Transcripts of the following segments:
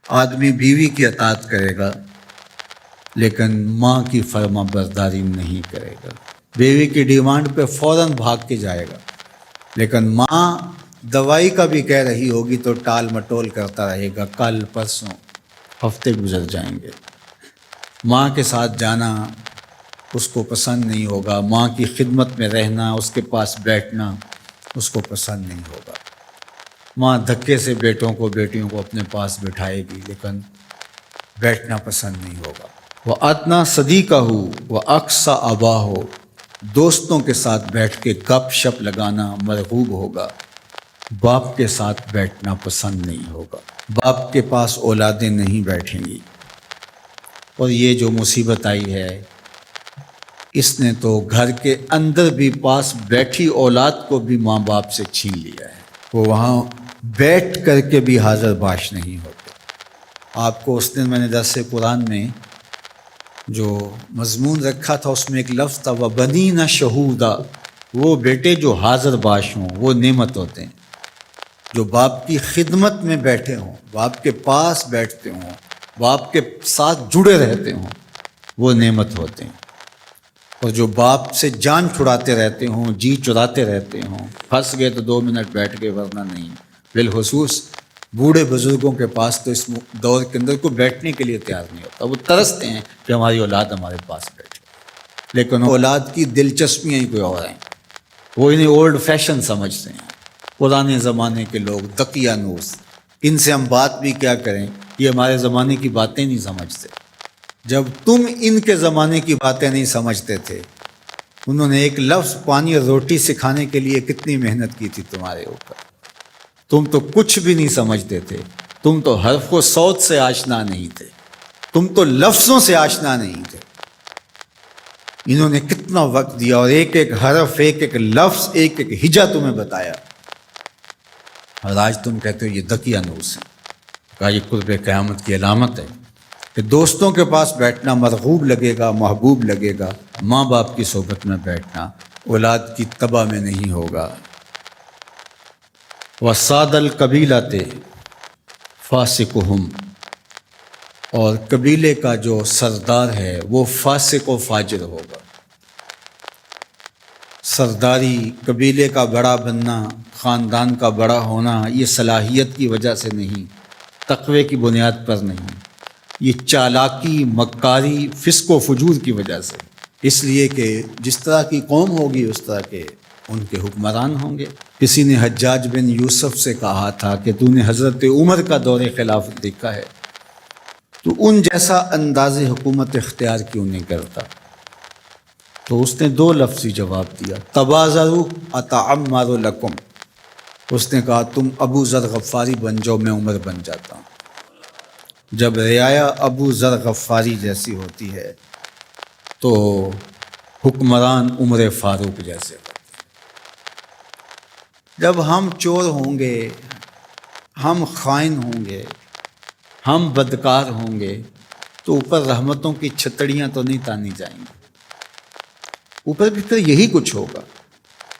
آدمی بیوی کی اطاعت کرے گا لیکن ماں کی فرما برداری نہیں کرے گا، بیوی کی ڈیمانڈ پہ فوراً بھاگ کے جائے گا، لیکن ماں دوائی کا بھی کہہ رہی ہوگی تو ٹال مٹول کرتا رہے گا، کل پرسوں ہفتے گزر جائیں گے، ماں کے ساتھ جانا اس کو پسند نہیں ہوگا، ماں کی خدمت میں رہنا، اس کے پاس بیٹھنا اس کو پسند نہیں ہوگا، ماں دھکے سے بیٹوں کو بیٹیوں کو اپنے پاس بٹھائے گی لیکن بیٹھنا پسند نہیں ہوگا۔ وہ ادنا صدیقہ ہو وہ اقصا ابا ہو، دوستوں کے ساتھ بیٹھ کے گپ شپ لگانا مرغوب ہوگا، باپ کے ساتھ بیٹھنا پسند نہیں ہوگا، باپ کے پاس اولادیں نہیں بیٹھیں گی۔ اور یہ جو مصیبت آئی ہے اس نے تو گھر کے اندر بھی پاس بیٹھی اولاد کو بھی ماں باپ سے چھین لیا ہے، وہ وہاں بیٹھ کر کے بھی حاضر باش نہیں ہوتے۔ آپ کو اس دن میں نے درس قرآن میں جو مضمون رکھا تھا اس میں ایک لفظ تھا وَبَنِينَ شَهُودًا، وہ بیٹے جو حاضر باش ہوں وہ نعمت ہوتے ہیں، جو باپ کی خدمت میں بیٹھے ہوں، باپ کے پاس بیٹھتے ہوں، باپ کے ساتھ جڑے رہتے ہوں وہ نعمت ہوتے ہیں، اور جو باپ سے جان چھڑاتے رہتے ہوں، جی چراتے رہتے ہوں، پھنس گئے تو 2 منٹ بیٹھ گئے ورنہ نہیں، بالخصوص بوڑھے بزرگوں کے پاس تو اس دور کے اندر کوئی بیٹھنے کے لیے تیار نہیں ہوتا، وہ ترستے ہیں کہ ہماری اولاد ہمارے پاس بیٹھے، لیکن اولاد کی دلچسپیاں ہی کوئی اور ہیں، وہ انہیں اولڈ فیشن سمجھتے ہیں، پرانے زمانے کے لوگ دقیانوس، ان سے ہم بات بھی کیا کریں، یہ ہمارے زمانے کی باتیں نہیں سمجھتے۔ جب تم ان کے زمانے کی باتیں نہیں سمجھتے تھے، انہوں نے ایک لفظ پانی اور روٹی سکھانے کے لیے کتنی محنت کی تھی تمہارے اوپر، تم تو کچھ بھی نہیں سمجھتے تھے، تم تو حرف و صوت سے آشنا نہیں تھے، تم تو لفظوں سے آشنا نہیں تھے، انہوں نے کتنا وقت دیا اور ایک ایک حرف، ایک ایک لفظ، ایک ایک ہجا تمہیں بتایا، اور آج تم کہتے ہو یہ دقیانوس ہے۔ کہا یہ قرب قیامت کی علامت ہے کہ دوستوں کے پاس بیٹھنا مرغوب لگے گا، محبوب لگے گا، ماں باپ کی صحبت میں بیٹھنا اولاد کی تباہ میں نہیں ہوگا۔ وَصَادَ الْقَبِيلَةِ فَاسِقُهُمْ، اور قبیلے کا جو سردار ہے وہ فاسق و فاجر ہوگا۔ سرداری، قبیلے کا بڑا بننا، خاندان کا بڑا ہونا، یہ صلاحیت کی وجہ سے نہیں، تقوی کی بنیاد پر نہیں، یہ چالاکی، مکاری، فسق و فجور کی وجہ سے، اس لیے کہ جس طرح کی قوم ہوگی اس طرح کے ان کے حکمران ہوں گے۔ کسی نے حجاج بن یوسف سے کہا تھا کہ تو نے حضرت عمر کا دور خلافت دیکھا ہے، تو ان جیسا انداز حکومت اختیار کیوں نہیں کرتا؟ تو اس نے 2 لفظی جواب دیا، تبازروا اتعمر لکم، اس نے کہا تم ابو ذر غفاری بن جاؤ، میں عمر بن جاتا ہوں۔ جب رعایا ابو ذر غفاری جیسی ہوتی ہے تو حکمران عمر فاروق جیسے ہوتے ہیں۔ جب ہم چور ہوں گے، ہم خائن ہوں گے، ہم بدکار ہوں گے تو اوپر رحمتوں کی چھتڑیاں تو نہیں تانی جائیں گی، اوپر بھی پھر یہی کچھ ہوگا۔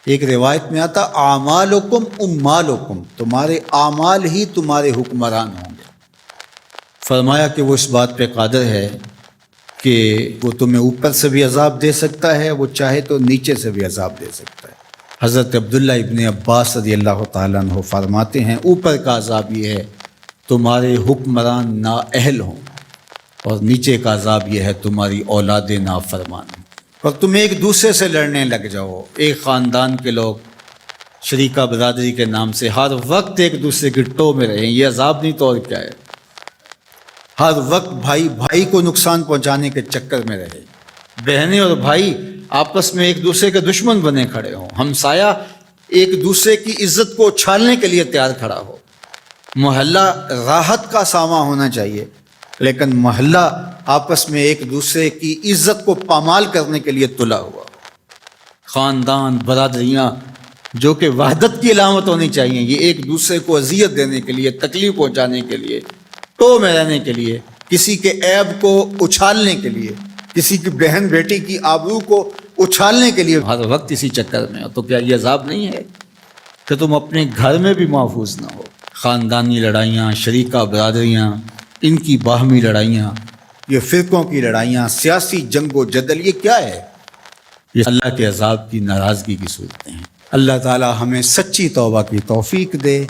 ایک روایت میں آتا اعمالکم امالکم، تمہارے اعمال ہی تمہارے حکمران ہوں گے۔ فرمایا کہ وہ اس بات پہ قادر ہے کہ وہ تمہیں اوپر سے بھی عذاب دے سکتا ہے، وہ چاہے تو نیچے سے بھی عذاب دے سکتا ہے۔ حضرت عبداللہ ابن عباس رضی اللہ تعالیٰ عنہ فرماتے ہیں اوپر کا عذاب یہ ہے تمہارے حکمران نااہل ہوں، اور نیچے کا عذاب یہ ہے تمہاری اولاد نافرمان ہوں، اور تم ایک دوسرے سے لڑنے لگ جاؤ، ایک خاندان کے لوگ شریکہ برادری کے نام سے ہر وقت ایک دوسرے کی ٹو میں رہیں، یہ عذاب نہیں تو اور کیا ہے؟ ہر وقت بھائی بھائی کو نقصان پہنچانے کے چکر میں رہے، بہنیں اور بھائی آپس میں ایک دوسرے کے دشمن بنے کھڑے ہوں، ہمسایہ ایک دوسرے کی عزت کو اچھالنے کے لیے تیار کھڑا ہو، محلہ راحت کا ساماں ہونا چاہیے لیکن محلہ آپس میں ایک دوسرے کی عزت کو پامال کرنے کے لیے تلا ہوا، خاندان، برادریاں جو کہ وحدت کی علامت ہونی چاہیے، یہ ایک دوسرے کو اذیت دینے کے لیے، تکلیف پہنچانے کے لیے، ٹو میں رہنے کے لیے، کسی کے عیب کو اچھالنے کے لیے، کسی کی بہن بیٹی کی آبرو کو اچھالنے کے لیے ہر وقت اسی چکر میں ہو، تو کیا یہ عذاب نہیں ہے کہ تم اپنے گھر میں بھی محفوظ نہ ہو؟ خاندانی لڑائیاں، شریکہ برادریاں، ان کی باہمی لڑائیاں، یہ فرقوں کی لڑائیاں، سیاسی جنگ و جدل، یہ کیا ہے؟ یہ اللہ کے عذاب کی ناراضگی کی صورتیں ہیں۔ اللہ تعالی ہمیں سچی توبہ کی توفیق دے۔